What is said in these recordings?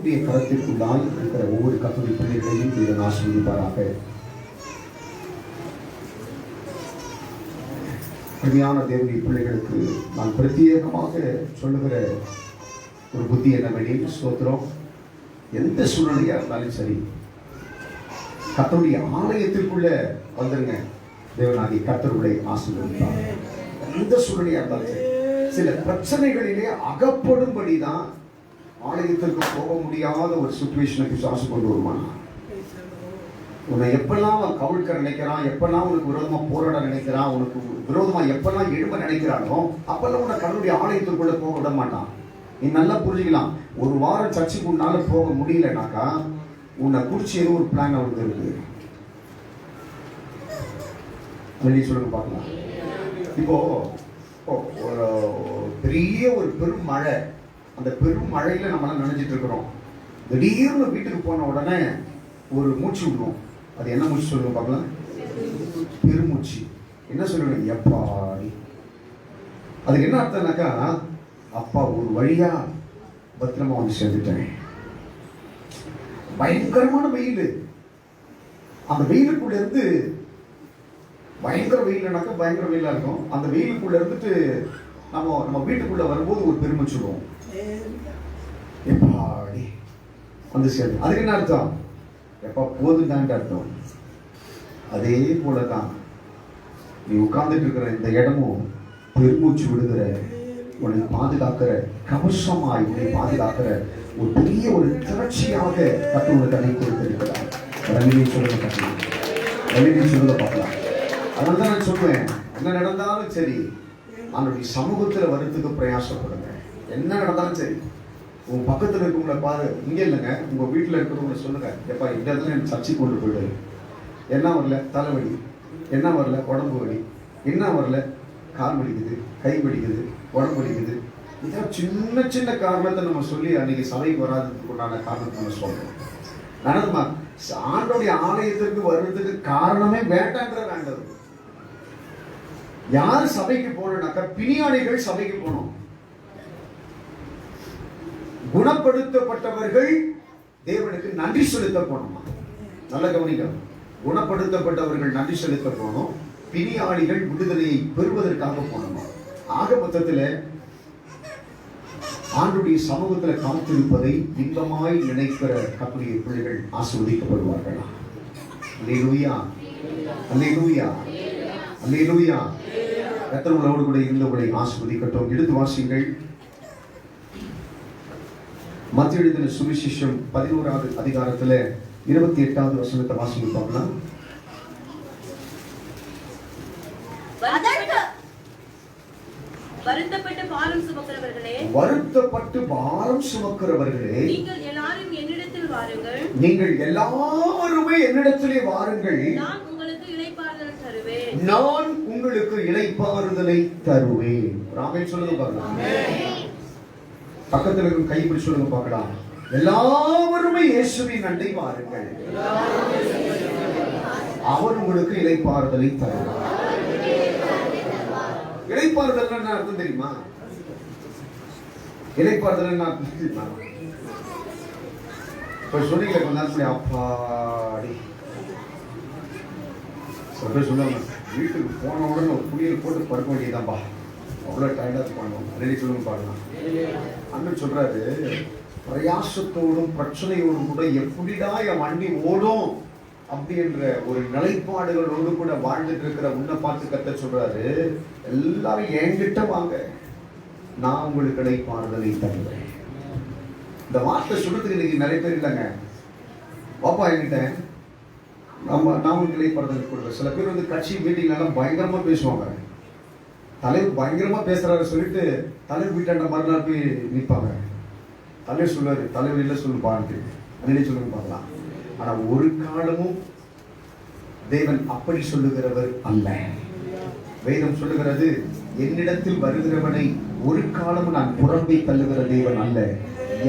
கர்த்தருடைய கரத்திற்குள்ளாய் இருக்கிற ஒவ்வொரு கர்த்தருடைய பிள்ளைகளையும் தேவன் ஆசீர்வதிப்பாராக. அருமையான தேவனுடைய பிள்ளைகளுக்கு நான் பிரத்யேகமாக சொல்லுகிற ஒரு புத்தி என்னவெனில், ஸ்தோத்திரம், எந்த சூழ்நிலையா இருந்தாலும் சரி கர்த்தருடைய ஆலயத்திற்குள்ள வந்துருங்க. தேவனாகிய கர்த்தருடைய ஆசீர்வதிப்பார். எந்த சூழ்நிலையா இருந்தாலும் சரி. சில பிரச்சனைகளிலே அகப்படும்படிதான் ஆலயத்திற்கு போக முடியாத ஒரு சிச்சுவேஷனுக்கு சாசு கொண்டு வருவானா. உன்னை எப்பெல்லாம் அவன் கவிழ்க்க நினைக்கிறான், எப்பெல்லாம் உனக்கு விரோதமா போராட நினைக்கிறான், உனக்கு விரோதமா எப்பெல்லாம் எழும்ப நினைக்கிறானோ அப்பெல்லாம் உன்னை கடவுளுடைய ஆலயத்திற்குள்ள போக விட மாட்டான். நீ நல்லா புரிஞ்சுக்கலாம். ஒரு வாரம் சர்ச்சுக்கு உன்னால போக முடியலனாக்கா உன்னை குறிச்சு ஏதோ ஒரு பிளான் அவனுக்கு இருக்கு. சொல்லுங்க பார்க்கலாம். இப்போ ஒரு பெரிய ஒரு பெரும் மழை, அந்த பெரும் மழையில நம்மளாம் நினைச்சிட்டு இருக்கிறோம். திடீர்னு வீட்டுக்கு போன உடனே ஒரு மூச்சு விடுவோம். அது என்ன மூச்சு சொல்லுங்க பார்க்கலாம்? பெருமூச்சு. என்ன சொல்லுங்க? எப்பாடி. அதுக்கு என்ன அர்த்தம்னாக்கா, அப்பா ஒரு வழியா பத்திரமா வந்து சேர்ந்துட்டேன். பயங்கரமான வெயில். அந்த வெயிலுக்குள்ள இருந்து, பயங்கர வெயில்னாக்கா பயங்கர வெயிலா இருக்கும். அந்த வெயிலுக்குள்ள இருந்துட்டு நம்ம வீட்டுக்குள்ள வரும்போது ஒரு பெருமூச்சு விடுவோம். எப்பாடி வந்து சேர்ந்து. அதுக்கு என்ன அர்த்தம்? எப்பா போதுதான்ட்டு அர்த்தம். அதே போலதான் நீ உட்கார்ந்துட்டு இருக்கிற இந்த இடமும் பெருமூச்சு விடுகிற, உன்னை பாதுகாக்கிற, கவசமாய் உன்னை பாதுகாக்கிற ஒரு பெரிய ஒரு திரட்சியாக கர்த்தர் கதை கொடுத்திருக்கிறார். சொல்லுங்க பார்க்கலாம். சொல்லுங்க பார்க்கலாம். அதனால தான் நான் சொல்லுவேன், என்ன நடந்தாலும் சரி அவனுடைய சமூகத்தில் வரத்துக்கு பிரயாசப்படுங்க. என்ன நடந்தாலும் சரி. உன் பக்கத்தில் இருக்கவங்களை பாரு. இங்கே இல்லைங்க, உங்கள் வீட்டில் இருக்கிறவங்களை சொல்லுங்க, எப்பா இந்த இடத்துல எனக்கு சர்ச்சைக்கு கொண்டு போயிடு. என்ன வரல? தலைவலி. என்ன வரல? உடம்பு வலி. என்ன வரல? கால் வலிக்குது, கை வலிக்குது, உடம்பு வலிக்குது. இதான் சின்ன சின்ன காரணத்தை நம்ம சொல்லி அன்னைக்கு சபைக்கு வராததுக்கு உண்டான காரணத்தை நம்ம சொல்றோம். நடந்துமா ஆண்டோடைய ஆலயத்திற்கு வர்றதுக்கு காரணமே வேண்டாங்கிற வேண்டது. யார் சபைக்கு போனாக்கா பிணியாளிகள் சபைக்கு போனோம். குணப்படுத்தப்பட்டவர்கள் தேவனுக்கு நன்றி செலுத்த போனோமா? நல்ல கவனிக்க. குணப்படுத்தப்பட்டவர்கள் நன்றி செலுத்த போனோம், பிணியாளிகள் விடுதலையை பெறுவதற்காக போனோமா? ஆக மொத்தத்தில் ஆண்டுடைய சமூகத்தில் காத்திருப்பதை இன்பமாய் நினைக்கிற கர்த்தருடைய பிள்ளைகள் ஆசீர்வதிக்கப்படுவார்களா? அல்லேலூயா, அல்லேலூயா, அல்லேலூயா. கர்த்தர் உங்களோடு கூட இருந்தவர்களை ஆசீர்வதிக்கட்டும். எடுத்து வாசிங்கள். மத்திய எழுதின சுவிசேஷம் 11வது அதிகாரத்துல 28வது வசனத்தை வாசிங்க பார்க்கலாம். வருத்தப்பட்டு பாரம் சுமக்கிறவர்களே, நீங்கள் எல்லாரும் என்னிடத்தில் வாருங்கள். நீங்கள் எல்லாருமே என்னிடத்திலே வாருங்கள். நான் உங்களுக்கு இளைப்பாறுதல் தருவேன். நான் உங்களுக்கு இளைப்பாறுதலை தருவேன். ஆமென் சொல்லுங்க பார்க்கலாம். பக்கத்தில் இருக்கும் கைப்பிடி சொல்லுங்க பார்க்கலாம். எல்லாருமே இயேசுவின் அண்டை வாருங்கள், அவர் உங்களுக்கு இளைப்பாறுதலை தருவார். இளைப்பாறுதல் என்ன அர்த்தம் தெரியுமா? இளைப்பாறுதல் என்ன அர்த்தம் தெரியுமா? இப்ப சொன்னீங்களே கொஞ்ச நாள் சொல்லி அப்பாடி சொல்லுவாங்க, வீட்டுக்கு போன உடனே ஒரு புளியல் போட்டு படுக்க வேண்டியதான்பா, அவ்வளோ டயர்டாக பண்ணுவோம். ரெடி சொல்லுங்க பார்க்கலாம். அண்ணன் சொல்றாரு, பிரயாசத்தோடும் பிரச்சனையோடும் கூட எப்படிடா என் வண்டி ஓடும் அப்படின்ற ஒரு நிலைப்பாடுகளோடு கூட வாழ்ந்துட்டு இருக்கிற உன்னை பார்த்து கர்த்தர் சொல்றாரு, எல்லாரும் என்கிட்ட வாங்க, நான் உங்களுக்கு இளைப்பாறுதலை தருவேன். இந்த வார்த்தை சொல்றதுக்கு இன்னைக்கு நிறைய பேர் இல்லைங்க. பாப்பா என்கிட்ட நான் உங்களுக்கு இளைப்பாறுதல் கொடுக்குறேன். சில பேர் வந்து கட்சி மீட்டிங்லாம் பயங்கரமா பேசுவாங்க. தலைவர் பயங்கரமா பேசுறாரு சொல்லிட்டு தலைவர் வீட்டாண்ட மறுநாள் போய் நிற்பாங்க. தலைவர் சொல்லுவாரு, தலைவர் இல்லை சொல்லுப்பான்ட்டு அதே சொல்லுங்க பார்க்கலாம். ஆனா ஒரு காலமும் தேவன் அப்படி சொல்லுகிறவர் அல்ல. வேதம் சொல்லுகிறது, என்னிடத்தில் வருகிறவனை ஒரு காலமும் நான் புறம்பே தள்ளுகிற தேவன் அல்ல.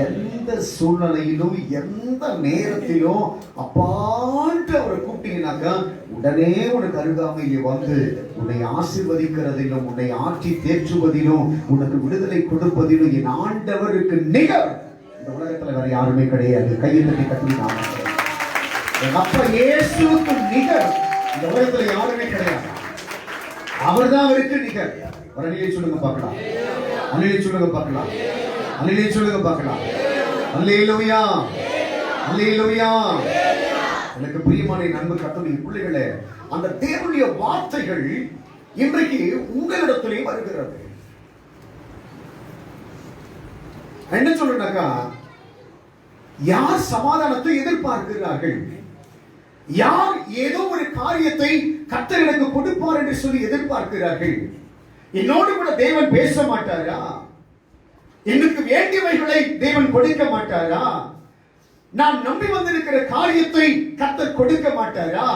எந்த சூழ்நிலையிலும் எந்த நேரத்திலும் அப்பான்ட்டு அவரை கூப்பிட்டீங்கன்னாக்கா உடனே உனக்கு அருகாமையிலே வந்து உன்னை ஆசீர்வதிக்கிறதிலும் உன்னை ஆற்றி தேற்றுவதிலும் உனக்கு விடுதலை கொடுப்பதிலும் என் ஆண்டவருக்கு நிகர் இந்த உலகத்துல வேற யாருமே கிடையாது. கையில் தட்டி கட்டி நாம எங்க அப்பா இயேசுவுக்கு நிகர் இந்த உலகத்துல யாருமே கிடையாது. அவர்தான் அவருக்கு நிகர். ஒரு அணியை சொல்லுங்க பார்க்கலாம். அணியை சொல்லுங்க பார்க்கலாம். அணியை சொல்லுங்க பார்க்கலாம். அல்லேலூயா, அல்லேலூயா. எனக்கு பிரியமான நண்பு கர்த்தருடைய பிள்ளைகளே, அந்த தேவனுடைய வார்த்தைகள் இன்றைக்கு உங்களிடத்திலே வருகிறது. என்ன சொல்றேன்னாக்கா, யார் சமாதானத்தை எதிர்பார்க்கிறார்கள், யார் ஏதோ ஒரு காரியத்தை கர்த்தர் எனக்கு கொடுப்பார் என்று சொல்லி எதிர்பார்க்கிறார்கள். என்னோடு கூட தேவன் பேச மாட்டாரா? எனக்கு வேண்டியவைகளை தேவன் கொடுக்க மாட்டாரா? நான் நம்பி வந்திருக்கிற காரியத்தை கர்த்தர் கொடுக்க மாட்டாரா?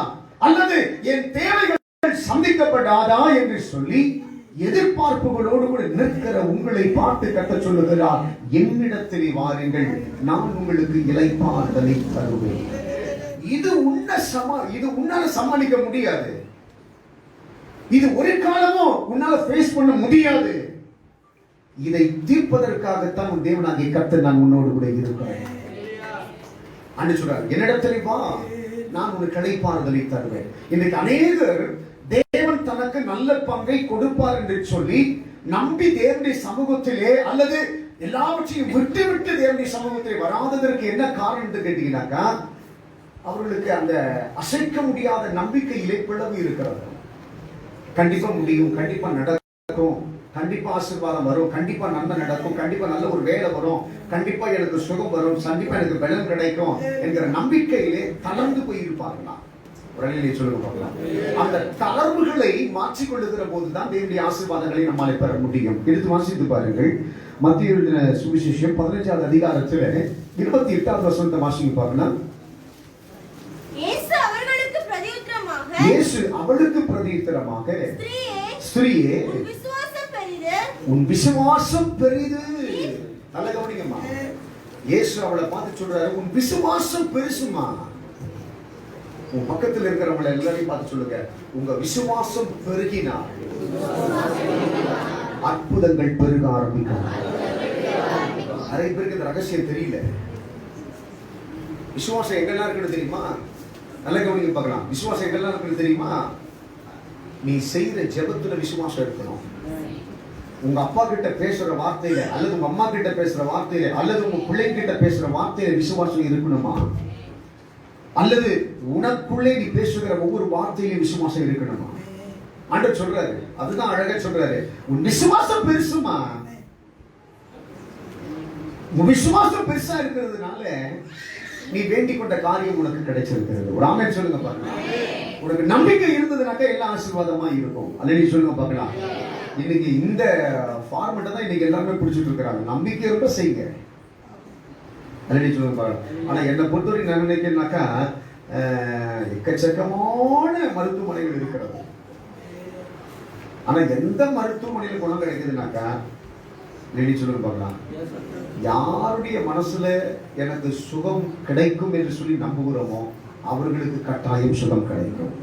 அல்லது என் தேவைகள் சந்திக்கப்படாதா என்று சொல்லி எதிர்பார்ப்புகளோடு கூட நிற்கிற உங்களை பார்த்து கர்த்தர் சொல்லுகிறார், என்னிடத்திலே வாருங்கள், நான் உங்களுக்கு இளைப்பாறுதலை தருவேன். இது உன்னால சமாளிக்க முடியாது. இது ஒரு காலமும் உன்னால ஃபேஸ் பண்ண முடியாது. இதை தீர்ப்பதற்காகத்தான் உன் தேவனாகிய கர்த்தர் நான் உன்னோடு கூட இருக்கிறேன். அன்று சொல்றார், என்னிடத்திலே வா, நான் உனக்கு இளைப்பாறுதலை தருவேன். இன்னைக்கு அநேகர் தேவன் தனக்கு நல்ல பங்கை கொடுப்பார் என்று சொல்லி நம்பி தேவனுடைய சமூகத்திலே அல்லது எல்லாவற்றையும் விட்டு விட்டு தேவனுடைய சமூகத்திலே வராததற்கு என்ன காரணம் என்று கேட்டீங்கன்னாக்கா, அவர்களுக்கு அந்த அசைக்க முடியாத நம்பிக்கையிலே பிளவு இருக்கிறது. கண்டிப்பா முடியும், கண்டிப்பா நடக்கும், கண்டிப்பா ஆசீர்வாதம் வரும், கண்டிப்பா நன்மை நடக்கும், கண்டிப்பா நல்ல ஒரு வேலை வரும், கண்டிப்பா எனக்கு சுகம் வரும், கண்டிப்பா எனக்கு பலம் கிடைக்கும் என்கிற நம்பிக்கையிலே தளர்ந்து போயிருப்பார்களா? உடனே சொல்லுங்க பார்க்கலாம். அந்த தளர்வுகளை மாற்றிக்கொள்ளுகிற போதுதான் தேவனுடைய ஆசீர்வாதங்களை நம்மால் பெற முடியும். எடுத்து வாசித்து பாருங்கள். மத்திய எழுதின சுவிசேஷம் 15வது அதிகாரத்தில் 28வது வசனத்தை வாசித்து பார்க்கலாம். இயேசு அவளுக்கு பிரதியுத்தரமாக, ஸ்திரீயே, உன் விசுவாசம் பெரிது. நல்ல கவனிங்கம்மா. இயேசு அவளை பார்த்து சொல்றாரு, உன் விசுவாசம் பெருசுமா. உன் பக்கத்தில் இருக்கிறவங்களை எல்லாரையும் பார்த்து சொல்லுங்க, உங்க விசுவாசம் பெருகினால் அற்புதங்கள் பெருக ஆரம்பிக்கும். நிறைய பேருக்கு இந்த ரகசியம் தெரியல. விசுவாசம் எங்கெல்லாம் இருக்குன்னு தெரியுமா? நல்ல கவனிங்க பார்க்கலாம். விசுவாசம் எங்கெல்லாம் இருக்குன்னு தெரியுமா? நீ செய்யற ஜெபத்துல விசுவாசம் இருக்கணும். உங்க அப்பா கிட்ட பேசுற வார்த்தையில அல்லது உங்க அம்மா கிட்ட பேசுற வார்த்தையில அல்லது உங்க பிள்ளைங்க கிட்ட பேசுற வார்த்தையில விசுவாசம் இருக்கணுமா? அல்லது உனக்குள்ளே நீ பேசுகிற ஒவ்வொரு வார்த்தையிலும் விசுவாசம் இருக்கணுமா? ஆண்டவர் சொல்றாரு, அதுதான் அழகா சொல்றாரு, உன் விசுவாசம் பெருசுமா. உன் விசுவாசம் பெருசா இருக்கிறதுனால நீ வேண்டிக் கொண்ட காரியம் உனக்கு கிடைச்சிருக்கிறது. ஒரு ஆமென் சொல்லுங்க பார்க்கலாம். உனக்கு நம்பிக்கை இருந்ததுனாக்கா எல்லாம் ஆசீர்வாதமா இருக்கும். அல்லது சொல்லுங்க பார்க்கலாம். இன்னைக்கு இந்த ஃபார்மெட்டை தான் இன்னைக்கு எல்லாருமே பிடிச்சிட்டு இருக்கிறாங்க. நம்பிக்கை ரொம்ப செய்யுங்க. அல்லது சொல்லுங்க பார்க்கலாம். ஆனா என்னை பொறுத்தவரை நான் நினைக்கிறேன்னாக்கா, எக்கச்சக்கமான மருத்துவமனைகள் இருக்கிறது. ஆனா எந்த மருத்துவமனையில் குணம் கிடைக்குதுனாக்கா, ரெடி சொல்லுங்க பார்க்கலாம், யாருடைய மனசுல எனக்கு சுகம் கிடைக்கும் என்று சொல்லி நம்புகிறோமோ அவர்களுக்கு கட்டாயம் சுகம் கிடைக்கும்.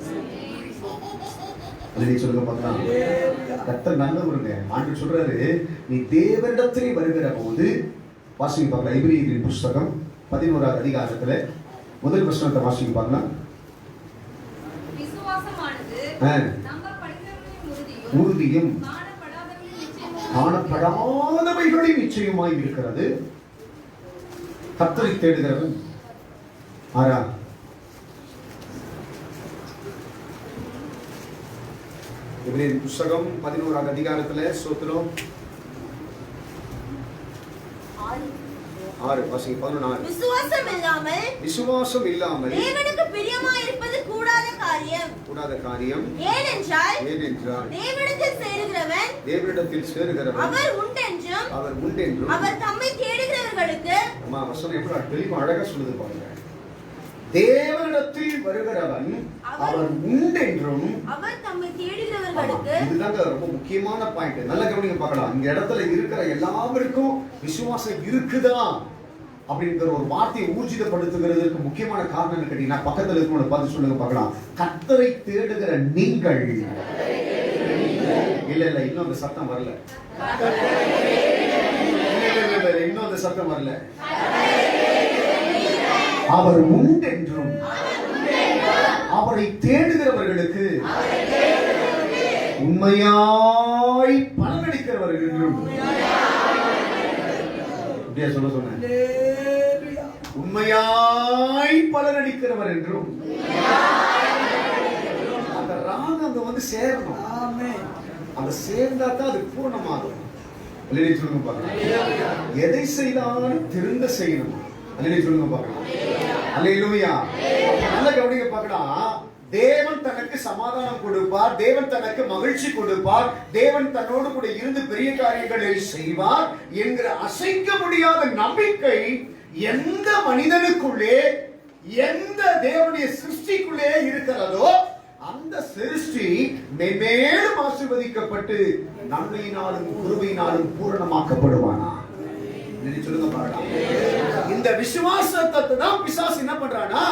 சொல்லுங்க பார்க்கலாம். கர்த்தர் நல்லவருங்க. ஆண்டவர் சொல்றாரு, நீ தேவனிடத்திலே வருகிற போது, வாசிங்க பார்க்கலாம். எபிரேயரின் புஸ்தகம் 11வது அதிகாரத்துல முதல் வசனத்தை வாசிங்க பார்க்கலாம். உறுதியும் காணப்படாதவைகளின் நிச்சயமாய் இருக்கிறது. கர்த்தரை தேடுகிறவன் ஆரா. எபிரேயரின் புஸ்தகம் 11வது அதிகாரத்துல சோத்திரம் 6 வாசிங்க. 11 விசுவாசம் இல்லாமல் தேவனுக்கு பிரியமாய் இருப்பது கூடாத காரியம். ஏனென்றால் தேவனிடத்தில் சேருகிறவன் அவர் உண்டென்றும் அவர் தம்மை தேடுகிறவர்களுக்கு, அம்மா வசனம் எப்படி தெளிவா அழகா சொல்லுது பாருங்க. தேவனிடத்தில் வருகிறவன் அவர் உண்டென்றும் அவர் தம்மை தேடுகிறவர்களுக்கு. இதுதாங்க ரொம்ப முக்கியமான பாயிண்ட். நல்ல கவனிங்க பார்க்கலாம். இந்த இடத்துல இருக்கிற எல்லாருக்கும் விசுவாசம் இருக்குதா அப்படிங்கிற ஒரு வார்த்தையை ஊர்ஜிதப்படுத்துகிறதுக்கு முக்கியமான காரணம் கேட்டீங்கன்னா, பக்கத்தில் இருக்கிறவங்களை பார்த்து சொல்லுங்க பார்க்கலாம். கர்த்தரை தேடுகிற நீங்கள், இல்ல இன்னும் அந்த சத்தம் வரல, இன்னும் அந்த சத்தம் வரல. அவர் உண்டென்றும் அவரை தேடுகிறவர்களுக்கு உண்மையாய் பலனளிக்கிறவர்கள் என்றும். இப்படியா சொல்ல சொன்னேன்? உண்மையாய் பலனளிக்கிறவர் என்றும். அந்த ராகம் அங்க வந்து சேரணும். அந்த சேர்ந்தா தான் அது பூர்ணமாகும். அல்லேலூயா சொல்லுங்க பார்க்கலாம். எதை செய்தாலும் திருந்த செய்யணும். அல்லேலூயா சொல்லுங்க பார்க்கலாம். அல்லேலூயா. நல்ல கவனிங்க பார்க்கலாம். தேவன் தனக்கு சமாதானம் கொடுப்பார், தேவன் தனக்கு மகிழ்ச்சி கொடுப்பார், தேவன் தன்னோடு கூட இருந்து பெரிய காரியங்களை செய்வார் என்கிற அசைக்க முடியாத நம்பிக்கை எந்த மனிதனுக்குள்ளே, எந்த தேவனுடைய சிருஷ்டிக்குள்ளே இருக்கிறதோ அந்த சிருஷ்டி மேலும் ஆசீர்வதிக்கப்பட்டு நன்மையினாலும் கிருபையினாலும் பூரணமாக்கப்படுவானா? சொல்லுங்க பாருங்க. இந்த விசுவாசத்தை தான் பிசாசு என்ன பண்றானா?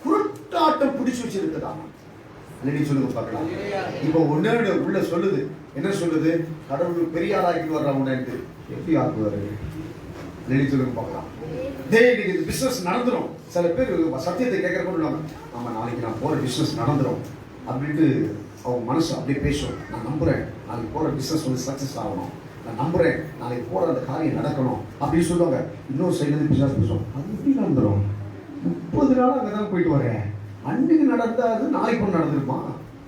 குருட்டாட்டம் பிடிச்சு வச்சிருக்குதான். சொல்லுங்க பார்க்கலாம். இப்ப ஒன்னோட உள்ள சொல்லுது, என்ன சொல்லுது? கடவுள் பெரிய ஆளாக்கி வர்றவங்க எப்படி ஆக்குவாரு? சொல்லுங்க பார்க்கலாம். பிசினஸ் நடந்துரும். சில பேர் சத்தியத்தை கேட்கற கூட நம்ம நாளைக்கு நான் போற பிசினஸ் நடந்துரும் அப்படின்ட்டு அவங்க மனசு அப்படியே பேசும். நான் நம்புறேன் நாளைக்கு போற பிசினஸ் வந்து சக்சஸ் ஆகணும், நான் நம்புறேன் நாளைக்கு போற அந்த காரியம் நடக்கணும் அப்படின்னு சொல்லுவாங்க. இன்னொரு சைடுல பிசினஸ் பேசுவோம். அது எப்படி நடந்துரும்? 30 நாள் அங்கதான் போயிட்டு வரேன், அன்னைக்கு நடந்தாது நாளைக்கு ஒன்று நடந்துருமா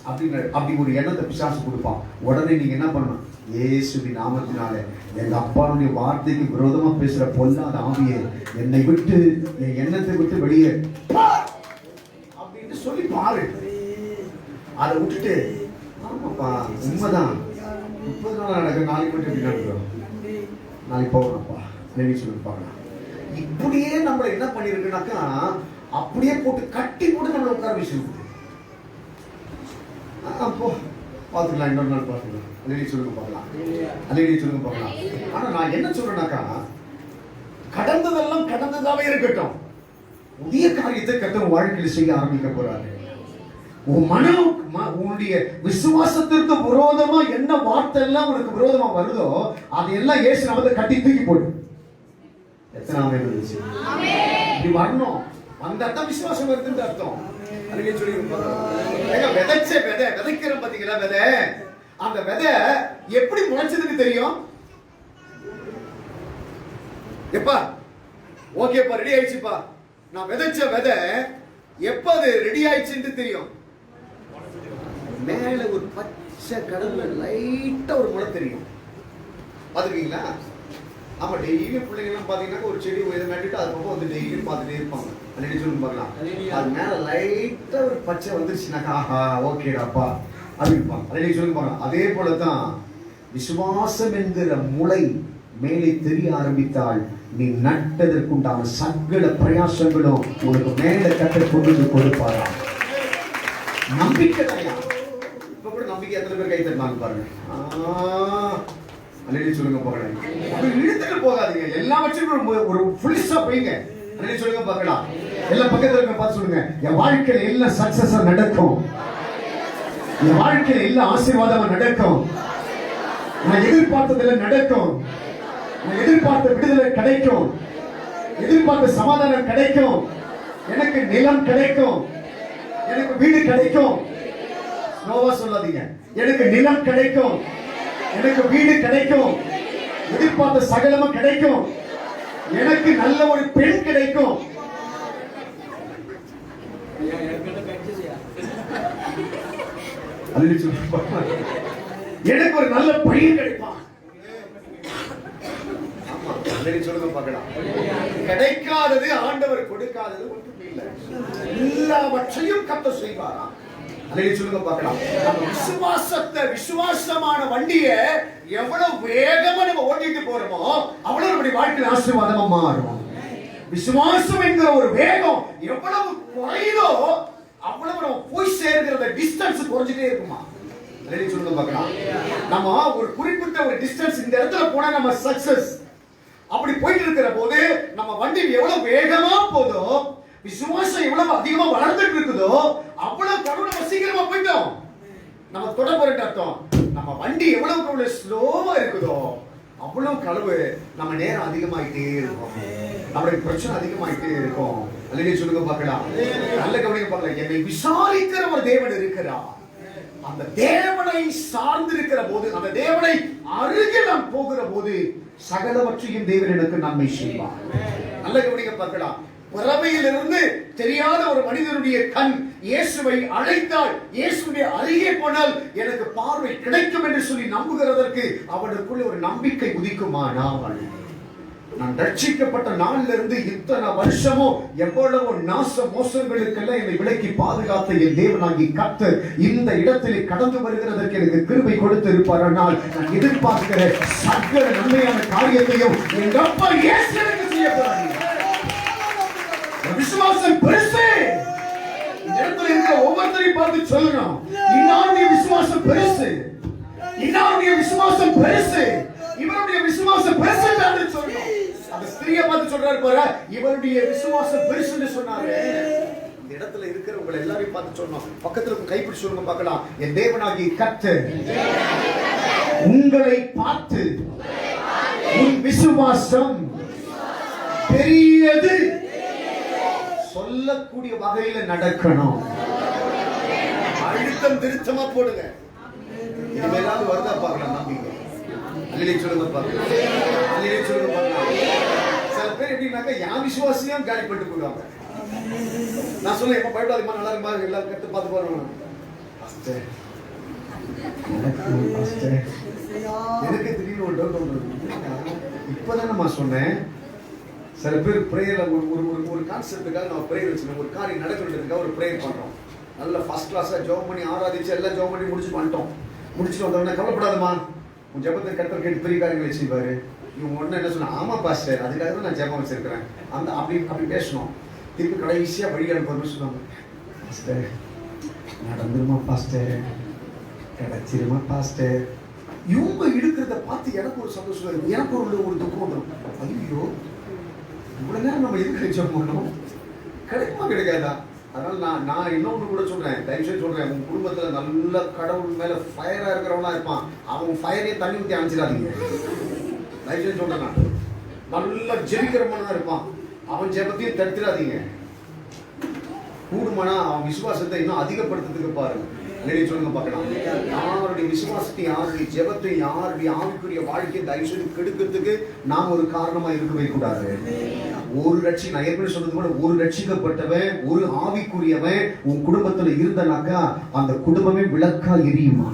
அப்படின்னு அப்படி ஒரு எண்ணத்தை பிசாசு கொடுப்பான். உடனே நீங்க என்ன பண்ணணும்? இயேசுவின் நாமத்தினாலே எங்க அப்பாவுடைய வார்த்தைக்கு விரோதமா பேசுற பொல்லாத ஆவியே என்னை விட்டு, என் எண்ணத்தை விட்டு வெளியே அப்படின்னு சொல்லி பாரு. அதை விட்டுட்டு ஆமாப்பா உண்மைதான் 30 நாள் நடக்க, நாளைக்கு மட்டும் எப்படி நடக்கிறோம், நாளைக்கு போகணும்ப்பா சொல்லி பார்க்கலாம். இப்படியே நம்மள என்ன பண்ணிருக்குனாக்கா அப்படியே போட்டு கட்டி போட்டு நம்மள உட்கார வச்சிருக்கு. அப்போ பார்த்துக்கலாம், இன்னொரு நாள் பார்த்துக்கலாம். அல்லேலூயா சொல்லுங்க பார்க்கலாம். அல்லேலூயா சொல்லுங்க பார்க்கலாம். ஆனா நான் என்ன சொல்றேன்னாக்கா, கடந்ததெல்லாம் கடந்ததாவே இருக்கட்டும். புதிய காரியத்தை கர்த்தர் வாழ்க்கையில் செய்ய ஆரம்பிக்க போறாரு. உன்னுடைய விசுவாசத்திற்கு விரோதமா என்ன வார்த்தை எல்லாம் உனக்கு விரோதமா வருதோ அதையெல்லாம் இயேசு நாமத்தை கட்டி தூக்கி போடு. எத்தனை ஆமென் இருந்துச்சு? இப்படி வரணும். வந்தா விசுவாசம் வருதுன்னு அர்த்தம். அதுக்கு சொல்லி விதைச்ச விதை விதைக்கிற பாத்தீங்களா? விதை, அந்த விதை எப்படி முளைச்சதுன்னு தெரியும். எப்பா ஓகேப்பா ரெடி ஆயிடுச்சுப்பா, நான் விதைச்ச விதை எப்ப அது ரெடி ஆயிடுச்சுன்னு தெரியும். மேல ஒரு பச்சை கடல்ல லைட்டா ஒரு முளை தெரியும். பாத்துக்கீங்களா? ஆமா, டெய்லியும் பிள்ளைங்க எல்லாம் பாத்தீங்கன்னா ஒரு செடி உயர நட்டுட்டு அது பக்கம் வந்து டெய்லியும் பார்த்துட்டே இருப்பாங்க. அல்லேலூயா சொல்லுங்க பார்க்கலாம். அது மேல லைட்டா ஒரு பச்சை வந்துருச்சுனாக்கா ஆஹா ஓகேடாப்பா அப்படி இருப்பாங்க. அல்லேலூயா சொல்லுங்க பார்க்கலாம். அதே போலதான் விசுவாசம் என்கிற முளை மேலே தெரிய ஆரம்பித்தால் நீ நட்டதற்குண்டான சகல பிரயாசங்களும் உனக்கு மேல கட்ட கொண்டு கொடுப்பாரா? நம்பிக்கை தாயா. இப்ப கூட நம்பிக்கை எத்தனை பேர் கை தட்டினாங்க பாருங்க. அல்லேலூயா சொல்லுங்க பார்க்கலாம். அப்படி இழுத்துட்டு போகாதீங்க, எல்லாவற்றையும் ஒரு ஃபுல் ஸ்டாப் வைங்க. அல்லேலூயா சொல்லுங்க பார்க்கலாம். எல்லா பக்கத்துல இருக்க பார்த்து சொல்லுங்க, என் வாழ்க்கையில எல்லாம் சக்சஸா நடக்கும், என் வாழ்க்கையில எல்லாம் ஆசீர்வாதமா நடக்கும், நான் எதிர்பார்த்ததெல்லாம் நடக்கும், நான் எதிர்பார்த்த விடுதலை கிடைக்கும், எதிர்பார்த்த சமாதானம் கிடைக்கும், எனக்கு நிலம் கிடைக்கும், எனக்கு வீடு கிடைக்கும். ஸ்லோவா சொல்லாதீங்க. எனக்கு நிலம் கிடைக்கும், எனக்கு வீடு கிடைக்கும், எதிர்பார்த்த சகலமும் கிடைக்கும், எனக்கு நல்ல ஒரு பெண் கிடைக்கும். எனக்கு ஒரு நல்ல பையன் கிடைப்பான். சொல்லுங்க பார்க்கலாம். கிடைக்காதது ஆண்டவர் கொடுக்காதது ஒன்றும் இல்லை, எல்லாவற்றையும் கர்த்தர் செய்வாரா? அல்லேலூயா சொல்லுங்க பார்க்கலாம். நம்ம விசுவாசத்தை, விசுவாசமான வண்டியை எவ்வளவு வேகமா நம்ம ஓட்டிட்டு போறோமோ அவ்வளவு நம்முடைய வாழ்க்கையில் ஆசீர்வாதமா மாறும். விசுவாசம் என்கிற ஒரு வேகம் எவ்வளவு குறையுதோ அவ்வளவு நம்ம போய் சேர்க்கிற டிஸ்டன்ஸ் குறைஞ்சிட்டே இருக்குமா? அல்லேலூயா சொல்லுங்க பார்க்கலாம். நம்ம ஒரு குறிப்பிட்ட ஒரு டிஸ்டன்ஸ் இந்த இடத்துல போனா நம்ம சக்சஸ். அப்படி போயிட்டு இருக்கிற போது நம்ம வண்டி எவ்வளவு வேகமா போதோ, விசுவாசம் எவ்வளவு அதிகமா வளர்ந்துட்டு இருக்குதோ அவ்வளவு கடவுள் நம்ம சீக்கிரமா போயிட்டோம். நம்ம தொட போறேன் அர்த்தம். நம்ம வண்டி எவ்வளவு ஸ்லோவா இருக்குதோ அவ்வளவு கடவுள் நம்ம நேரம் அதிகமாயிட்டே இருக்கும், நம்மளுடைய பிரச்சனை அதிகமாயிட்டே இருக்கும். அல்லேலூயா சொல்லுங்க பார்க்கலாம். நல்ல கவனிங்க பார்க்கலாம். என்னை விசாரிக்கிற ஒரு தேவன் இருக்கிறார். அந்த தேவனை சார்ந்து இருக்கிற போது, அந்த தேவனை அருகில் நான் போகிற போது சகலவற்றையும் தேவன் எனக்கு நன்மை செய்வார். நல்ல கவனிங்க பார்க்கலாம். பறவையிலிருந்து தெரியாத ஒரு மனிதனுடைய கண் இயேசுவை அழைத்தால், இயேசுடைய அருகே போனால் எனக்கு பார்வை கிடைக்கும் என்று சொல்லி நம்புகிறதற்கு அவனுக்குள்ள ஒரு நம்பிக்கை உதிக்குமானால், நான் ரட்சிக்கப்பட்ட நாளிலிருந்து இருந்து இத்தனை வருஷமோ எவ்வளவோ நாச மோசங்களுக்கெல்லாம் என்னை விலக்கி பாதுகாத்த என் தேவனாகி கர்த்தர் இந்த இடத்தில் கடந்து வருகிறதற்கு எனக்கு கிருபை கொடுத்து இருப்பார். ஆனால் நான் எதிர்பார்க்கிற சகல நன்மையான காரியத்தையும் என் அப்பா இயேசு எனக்கு செய்ய போறார். விசுவாசம் பெருசு. இந்த இடத்துல இருக்கிற ஒவ்வொருத்தரையும் பார்த்து சொல்லணும், இன்னாருடைய விசுவாசம் பெருசு, இன்னாருடைய விசுவாசம் பெருசு, இவருடைய விசுவாசம் பெருசு என்று சொல்லணும். அந்த ஸ்திரியை பார்த்து சொல்றாரு பாரு, இவருடைய விசுவாசம் பெருசுன்னு சொன்னாரு. இந்த இடத்துல இருக்கிறவங்க எல்லாரையும் பார்த்து சொல்லணும், பக்கத்துல கைப்பிடி சொல்லுங்க பார்க்கலாம். என் தேவனாகிய கர்த்தர் உங்களை பார்த்து உன் விசுவாசம் பெரியது சொல்லக்கூடிய வகையில நடக்கணும். அழுத்தம் திருத்தமா போடுங்க. இனிமேலாவது வருதா பார்க்கலாம். நம்பிக்கை அல்லேலூயா சொல்லுங்க பார்க்கலாம். அல்லேலூயா சொல்லுங்க பார்க்கலாம். சில பேர் எப்படின்னாக்க யார் விசுவாசியும் காலி பண்ணிட்டு போடுவாங்க. நான் சொல்ல எப்ப பயப்படாதீமா, நல்லா இருக்குமா, எல்லாரும் கத்து பார்த்து போறோம். எனக்கு திடீர்னு ஒரு டவுட் வந்துருக்கு. இப்பதான் நான் சொன்னேன், சில பேர் பிரேயர்ல ஒரு கான்செப்டுக்காக நம்ம பிரேயர் வச்சுக்கோங்க. ஒரு காரியம் நடக்கிறதுக்காக ஒரு பிரேயர் பண்றோம். நல்ல ஃபர்ஸ்ட் கிளாஸா ஜெபம் பண்ணி ஆராதிச்சு எல்லாம் ஜெபம் பண்ணி முடிச்சு வந்துட்டோம். முடிச்சுட்டு வந்தோடனே கவலைப்படாதமா, உன் ஜெபத்தை கர்த்தர் கேட்டு பெரிய காரியங்களை செய்வாரு. இவங்க ஒண்ணு என்ன சொன்னா, ஆமா பாஸ்டர், அதுக்காக தான் நான் ஜெபம் வச்சிருக்கிறேன். அந்த அப்படி பேசணும். திருப்பி கடைசியா வழி அனுப்புறதுன்னு சொன்னாங்க. பாஸ்டர் நடந்துருமா பாஸ்டர், கிடைச்சிருமா பாஸ்டர். இவங்க இருக்கிறத பார்த்து எனக்கு ஒரு சந்தோஷம் இருக்கு, எனக்கு ஒரு துக்கம் வந்துடும். ஐயோ இவ்வளவு நேரம் நம்ம எதுக்கு ஜெபம் பண்ணோம், கிடைக்குமா கிடைக்காதா? அதனால நான் இன்னொன்று கூட சொல்றேன், தயவுசெய்து சொல்றேன், உங்க குடும்பத்துல நல்ல கடவுள் மேல ஃபயரா இருக்கிறவனா இருப்பான், அவன் ஃபயரையே தண்ணி ஊற்றி அணைச்சிடாதீங்க. தயவுசெய்து சொல்றேன், நல்ல ஜெபிக்கிறவனா இருப்பான், அவன் ஜெபத்தையும் தடுத்துடாதீங்க. கூடுமானா அவன் விசுவாசத்தை இன்னும் அதிகப்படுத்துறதுக்கு பாருங்க. அல்லேலூயா சொல்லுங்க பார்க்கலாம். யாருடைய விசுவாசத்தை, யாருடைய ஜெபத்தை, யாருடைய ஆவிக்குரிய வாழ்க்கையை தயவுசெய்து கெடுக்கிறதுக்கு நாம் ஒரு காரணமா இருக்கவே கூடாது. ஒரு ரட்சி, நான் ஏற்கனவே சொன்னது கூட, ஒரு ரட்சிக்கப்பட்டவன், ஒரு ஆவிக்குரியவன் உன் குடும்பத்துல இருந்தனாக்கா அந்த குடும்பமே விளக்கா எரியுமா,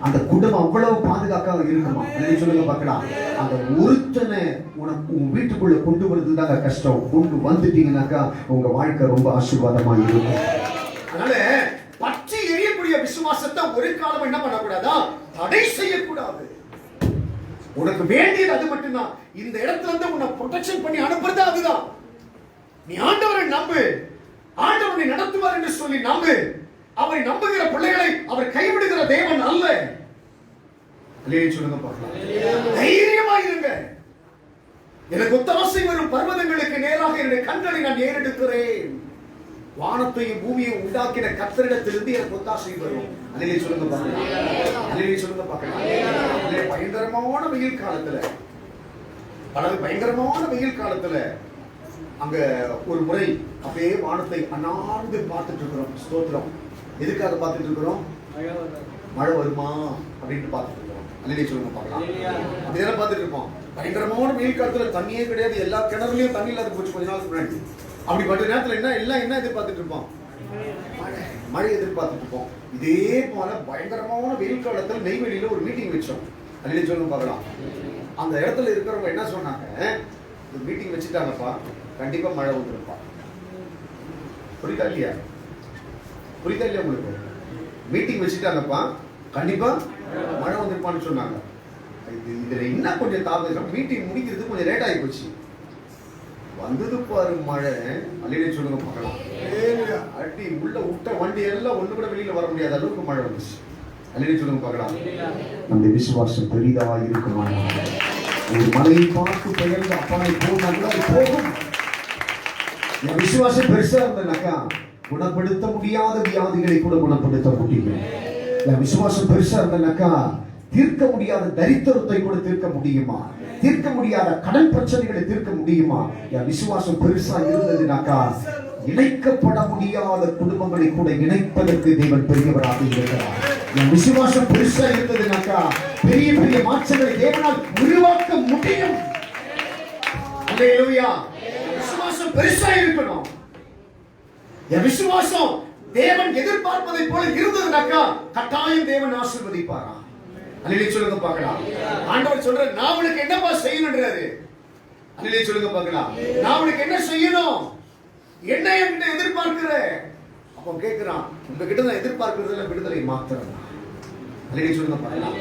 அந்த குடும்பம் அவ்வளவு பாதுகாக்காக இருக்குமா. அல்லேலூயா சொல்லுங்க பார்க்கலாம். அந்த ஒருத்தனை உனக்கு உன் வீட்டுக்குள்ள கொண்டு வருதுதாங்க கஷ்டம். கொண்டு வந்துட்டீங்கன்னாக்கா உங்க வாழ்க்கை ரொம்ப ஆசீர்வாதமா இருக்கும். அதனால பற்றி எரியக்கூடிய விசுவாசத்தை ஒரு காலம் என்ன பண்ணக்கூடாதா, தடை செய்யக்கூடாது. உனக்கு வேண்டியது அது மட்டும்தான். இந்த இடத்துல இருந்து உன்னை ப்ரொடெக்ஷன் பண்ணி அனுப்புறது அதுதான். நீ ஆண்டவரை நம்பு, ஆண்டவரை நடத்துவார் என்று சொல்லி நம்பு. அவரை நம்புகிற பிள்ளைகளை அவர் கைவிடுகிற தேவன் அல்ல. அல்லேலூயா சொல்லுங்க பார்க்கலாம். தைரியமா இருங்க. எனக்கு ஒத்தாசை வரும் பர்வதங்களுக்கு நேராக என்னுடைய கண்களை நான் ஏறெடுக்கிறேன். வானத்தையும் பூமியை உண்டாக்கின கர்த்தரிடத்திலிருந்து எனக்கு ஒத்தாசை வரும். அல்லேலூயா சொல்லுங்க பார்க்கலாம். அல்லேலூயா சொல்லுங்க பார்க்கலாம். பயங்கரமான வெயில் காலத்துல, பயங்கரமான வெயில் காலத்துல அங்க ஒரு முறை அப்படியே வானத்தை அண்ணாந்து பார்த்துட்டு இருக்கிறோம். ஸ்தோத்திரம். எதுக்காக பார்த்துட்டு இருக்கிறோம்? மழை வருமா அப்படின்னு பார்த்துட்டு இருக்கிறோம். அல்லேலூயா சொல்லுங்க பார்க்கலாம். அப்படியெல்லாம் பார்த்துட்டு இருப்போம். பயங்கரமான வெயில் காலத்துல தண்ணியே கிடையாது, எல்லா கிணறுலயும் தண்ணி இல்லாத போச்சு கொஞ்ச நாளுக்கு முன்னாடி. அப்படிப்பட்ட நேரத்துல என்ன எதிர்பார்த்துட்டு இருப்போம்? மழை எதிர்பார்த்துட்டு இருப்போம். இதே போல பயங்கரமான வெயில் காலத்துல நெய்வேலியில ஒரு மீட்டிங் வச்சோம். அல்லேலூயா சொல்லுங்க பார்க்கலாம். அந்த இடத்துல இருக்கிறவங்க என்ன சொன்னாங்க, மீட்டிங் வச்சுட்டாங்கப்பா, கண்டிப்பா மழை வந்துருப்பா. புரியுதா இல்லையா? புரியுதா இல்லையா உங்களுக்கு? மீட்டிங் வச்சுட்டாங்கப்பா, கண்டிப்பா மழை வந்துருப்பான்னு சொன்னாங்க. இதுல என்ன கொஞ்சம் தாமதம், மீட்டிங் முடிக்கிறது கொஞ்சம் லேட் ஆகி போச்சு. வந்தது பாரு மழை. அல்லேலூயா சொல்லுங்க பார்க்கலாம். அடி உள்ள விட்ட வண்டி எல்லாம் ஒண்ணு கூட வெளியில வர முடியாத அளவுக்கு மழை வந்துச்சு. அல்லேலூயா சொல்லுங்க பார்க்கலாம். அந்த விசுவாசம் பெரிதா இருக்குமா? ஒரு மலையை பார்த்து பெயர்ந்து அப்பானை போகும். என் விசுவாசம் பெருசா இருந்தனாக்கா குணப்படுத்த முடியாத வியாதிகளை கூட குணப்படுத்த முடியும். என் விசுவாசம் பெருசா இருந்தனாக்கா தீர்க்க முடியாத தரித்திரத்தை கூட தீர்க்க முடியுமா? தீர்க்க முடியாத கடன் பிரச்சனைகளை தீர்க்க முடியுமா? என் விசுவாசம் பெருசா இருந்ததுனாக்கா இணைக்கப்பட முடியாத குடும்பங்களை கூட இணைப்பதற்கு தேவன் பெரியவராக இருக்கிறார். என் விசுவாசம் பெருசா இருந்ததுனாக்கா பெரிய பெரிய மாற்றங்களை தேவனால் உருவாக்க முடியும். அல்லேலூயா. விசுவாசம் பெருசா இருக்கணும். என் விசுவாசம் தேவன் எதிர்பார்ப்பதை போல இருந்ததுனாக்கா கட்டாயம் தேவன் ஆசீர்வதிப்பாரா? அல்லேலூயா சொல்லுங்க பார்க்கலாம். ஆண்டவர் சொல்ற நான் உனக்கு என்னப்பா செய்யணும்ன்றாரு. அல்லேலூயா சொல்லுங்க பார்க்கலாம். நான் உனக்கு என்ன செய்யணும்? என்ன என்கிட்ட எதிர்பார்க்கிற? அப்போ கேட்கிறான், உங்ககிட்ட நான் எதிர்பார்க்கிறதுல விடுதலை மாத்திரம். அல்லேலூயா சொல்லுங்க பார்க்கலாம்.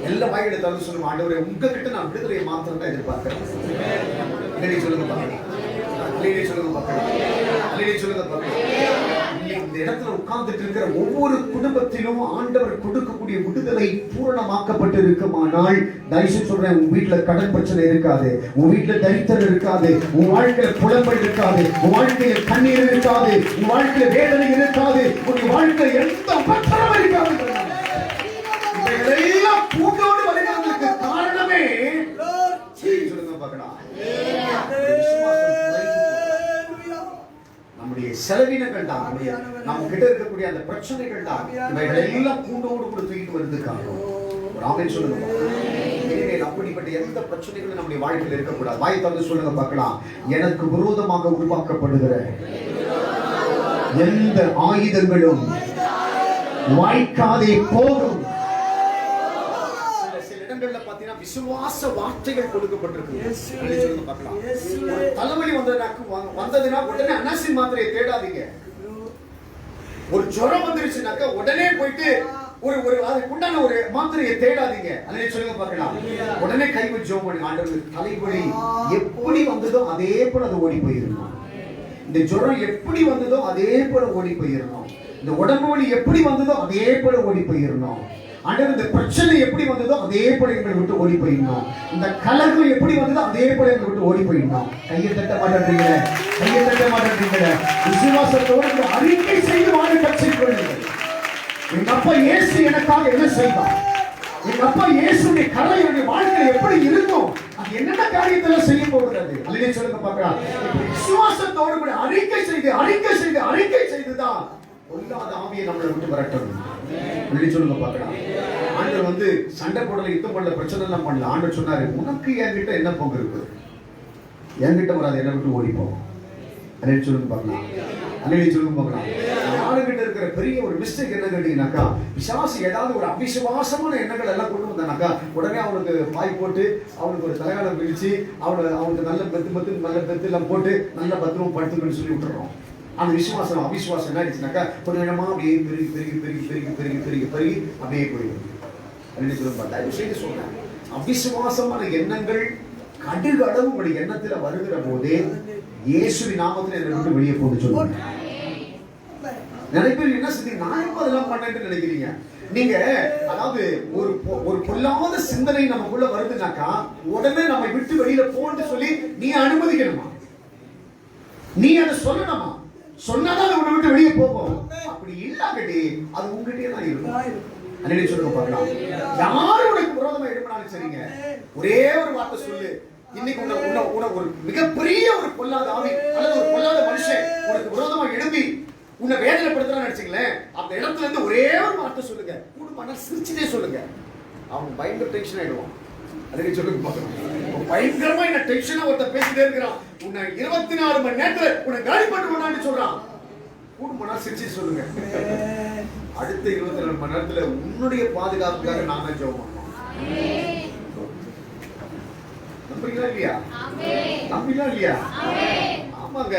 எல்லா வாய்களை திறந்து சொல்லுங்க, ஆண்டவரே உங்ககிட்ட நான் விடுதலையை மாத்திரம் தான் எதிர்பார்க்கிறேன். அல்லேலூயா சொல்லுங்க பார்க்கலாம். அல்லேலூயா சொல்லுங்க பார்க்கலாம். அல்லேலூயா சொல்லுங்க பார்க்கலாம். இந்த இடத்துல உட்கார்ந்துட்டு இருக்கிற ஒவ்வொரு குடும்பத்திலும் ஆண்டவர் கொடுக்கக்கூடிய விடுதலை பூரணமாக்கப்பட்டு இருக்குமானால் தயவுசெய்து சொல்றேன், உன் வீட்டுல கடன் பிரச்சனை இருக்காது, உன் வீட்டுல தரித்திரம் இருக்காது, உன் வாழ்க்கையில புலம்பல் இருக்காது, உன் வாழ்க்கையில கண்ணீர் இருக்காது, உன் வாழ்க்கையில வேதனை இருக்காது, உன் வாழ்க்கையில எந்த அபத்தமும் இருக்காது. இவைகளெல்லாம் கூட்டோடு வருகிறதுக்கு காரணமே சொல்லுங்க பார்க்கலாம், நம்முடைய செலவினங்கள் தான், நம்ம கிட்ட இருக்கக்கூடிய அந்த பிரச்சனைகள் தான் இவைகள் எல்லாம் கூண்டோடு கூட தூக்கிட்டு வருதுக்காக ஆமென் சொல்லுங்க. இனிமேல் அப்படிப்பட்ட எந்த பிரச்சனைகளும் நம்முடைய வாழ்க்கையில் இருக்கக்கூடாது. வாய் திறந்து சொல்லுங்க பார்க்கலாம், எனக்கு விரோதமாக உருவாக்கப்படுகிற எந்த ஆயுதங்களும் வாய்க்காதே போகும். விசுவாச வார்த்தைகள் கொடுக்கப்பட்டிருக்கு. சொல்லுங்க பார்க்கலாம். தலைவலி வந்ததுன்னா உடனே அனாசின் மாத்திரையை தேடாதீங்க. ஒரு ஜுரம் வந்துருச்சுனாக்க உடனே போயிட்டு ஒரு அதுக்குண்டான ஒரு மாத்திரையை தேடாதீங்க. அதே சொல்லுங்க பார்க்கலாம். உடனே கை வச்சு ஜெபம் பண்ணுங்க. ஆண்டவரே தலைவலி எப்படி வந்ததோ அதே போல அது ஓடி போயிடணும். இந்த ஜுரம் எப்படி வந்ததோ அதே போல ஓடி போயிடணும். இந்த உடம்பு வலி எப்படி வந்ததோ அதே போல ஓடி போயிடணும். ஆண்டவர் இந்த பிரச்சனை எப்படி வந்ததோ அதே போல எங்களை விட்டு ஓடி போயிடணும். இந்த கலகம் எப்படி வந்ததோ அதே போல எங்களை விட்டு ஓடி போயிடணும். கையை தட்ட மாட்டேன்றீங்க, கையை தட்ட மாட்டேன்றீங்க. விசுவாசத்தோடு அறிக்கை செய்து வாழ கற்றுக்கொள்ளுங்கள். எங்க அப்பா இயேசு எனக்காக என்ன செய்தார், எங்க அப்பா இயேசுடைய கலை என்னுடைய வாழ்க்கையில் எப்படி இருக்கும், அது என்னென்ன காரியத்தெல்லாம் செய்ய போகிறது. அல்லேலூயா சொல்லுங்க பார்க்கலாம். விசுவாசத்தோடு கூட அறிக்கை செய்து அறிக்கை செய்து அறிக்கை செய்துதான் பொல்லாத ஆவியை நம்மளை விட்டு விரட்டணும். சொல்லுங்க பார்க்கலாம். ஆண்டவர் சண்டை போடல, யுத்தம் பண்ணல, பிரச்சனை எல்லாம் பண்ணல. ஆண்டவர் சொன்னாரு, உனக்கு என்கிட்ட என்ன பங்கு இருக்கு, என்கிட்ட வராது, என்ன விட்டு ஓடிப்போம். அல்லேலூயா சொல்லுங்க பார்க்கலாம். அல்லேலூயா சொல்லுங்க பார்க்கலாம். யாருகிட்ட இருக்கிற பெரிய ஒரு மிஸ்டேக் என்ன கேட்டீங்கன்னாக்கா, பிசாசு ஏதாவது ஒரு அவிசுவாசமான எண்ணங்கள் எல்லாம் கொண்டு வந்தானாக்கா உடனே அவனுக்கு பாய் போட்டு அவனுக்கு ஒரு தலைகாலம் பிரிச்சு அவனுக்கு நல்ல பெத்து எல்லாம் போட்டு நல்ல பத்திரமா படுத்துக்கணும்னு சொல்லி விட்டுறோம். அந்த விசுவாசம் அவிசுவாசம் என்ன ஆயிடுச்சுனாக்கா கொஞ்சம் கொஞ்சமா அப்படியே பெருகி பெருகி பெருகி பெருகி பெருகி பெருகி பெருகி அப்படியே போயிடும். அப்படின்னு சொல்லுங்க. தயவு செய்து சொல்றேன், அவிசுவாசமான எண்ணங்கள் கடுகு அளவு உங்களுடைய எண்ணத்துல வருகிற போதே இயேசுவின் நாமத்துல என்னை விட்டு வெளியே போட்டு சொல்லுங்க. நிறைய பேர் என்ன செய்ய, நான் எப்ப அதெல்லாம் பண்ணேன்னு நினைக்கிறீங்க நீங்க. அதாவது ஒரு பொல்லாத சிந்தனை நமக்குள்ள வருதுனாக்கா உடனே நம்ம விட்டு வெளியில போன்னு சொல்லி நீ அனுமதிக்கணுமா, நீ அதை சொல்லணுமா? சொன்னாதான் உன்னை விட்டு வெளியே போகும். அப்படி இல்லாட்டி அது உங்ககிட்டயே தான் இருக்கும். அல்லேலூயா சொல்லுங்க பார்க்கலாம். யாரு உனக்கு விரோதமா எழுப்பினாலும் சரிங்க, ஒரே ஒரு வார்த்தை சொல்லு. இன்னைக்கு உன்னை ஒரு மிகப்பெரிய ஒரு பொல்லாத ஆவி அல்லது ஒரு பொல்லாத மனுஷன் உனக்கு விரோதமா எழுப்பி உன்னை வேதனைப்படுத்துறான்னு நினைச்சீங்களேன், அந்த இடத்துல இருந்து ஒரே ஒரு வார்த்தை சொல்லுங்க. கூடுமானா சிரிச்சுட்டே சொல்லுங்க. அவன் பயங்கர டென்ஷன் ஆயிடுவான். அதுக்கு சொல்லுங்க பார்க்கலாம். பயங்கரமா என்ன டென்ஷனா ஒருத்தர் பேசிட்டே இருக்கிறான், உன்னை 24 மணி நேரத்துல உன்னை காலி பண்ணுவான்னு சொல்றான். கூடுமானா சிரிச்சு சொல்லுங்க. அடுத்த 24 மணி நேரத்துல உன்னுடைய பாதுகாப்புக்காக நான் தான் ஜெபம் பண்ணுவோம். நம்புறீங்களா இல்லையா? நம்புறீங்களா இல்லையா? ஆமாங்க.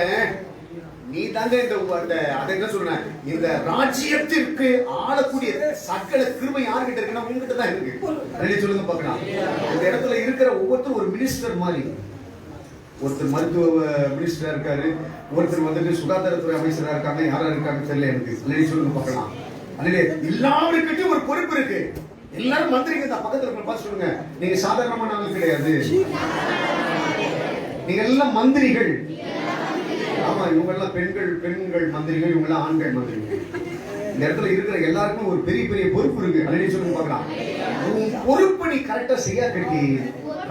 நீ தாங்க அதை என்ன சொல்ற, இந்த ராஜ்யத்திற்கு ஆளக்கூடிய சகல கிருபை யாருகிட்ட இருக்குன்னா உங்ககிட்ட தான் இருக்கு. அதை சொல்லுங்க பார்க்கலாம். இந்த இடத்துல இருக்கிற ஒவ்வொருத்தரும் ஒரு மினிஸ்டர் மாதிரி. ஒருத்தர் மருத்துவ மினிஸ்டரா இருக்காரு, ஒருத்தர் சுகாதாரத்துறை அமைச்சரா இருக்காங்க, யாரா இருக்காங்க தெரியல எனக்கு. அதை சொல்லுங்க பார்க்கலாம். அதுல எல்லாருக்கிட்டையும் ஒரு பொறுப்பு இருக்கு. எல்லாரும் மந்திரிங்க தான். பக்கத்துல பார்த்து சொல்லுங்க, நீங்க சாதாரணமான ஆள் கிடையாது, நீங்க எல்லாம் மந்திரிகள். ஆமா, இவங்க எல்லாம் பெண்கள் மந்திரிகள், இவங்க எல்லாம் ஆண்கள் மந்திரிகள். இந்த இடத்துல இருக்கிற எல்லாருக்கும் ஒரு பெரிய பெரிய பொறுப்பு இருக்கு. அதை சொல்லுங்க பார்க்கலாம். பொறுப்பு நீ கரெக்டா செய்யா கட்டி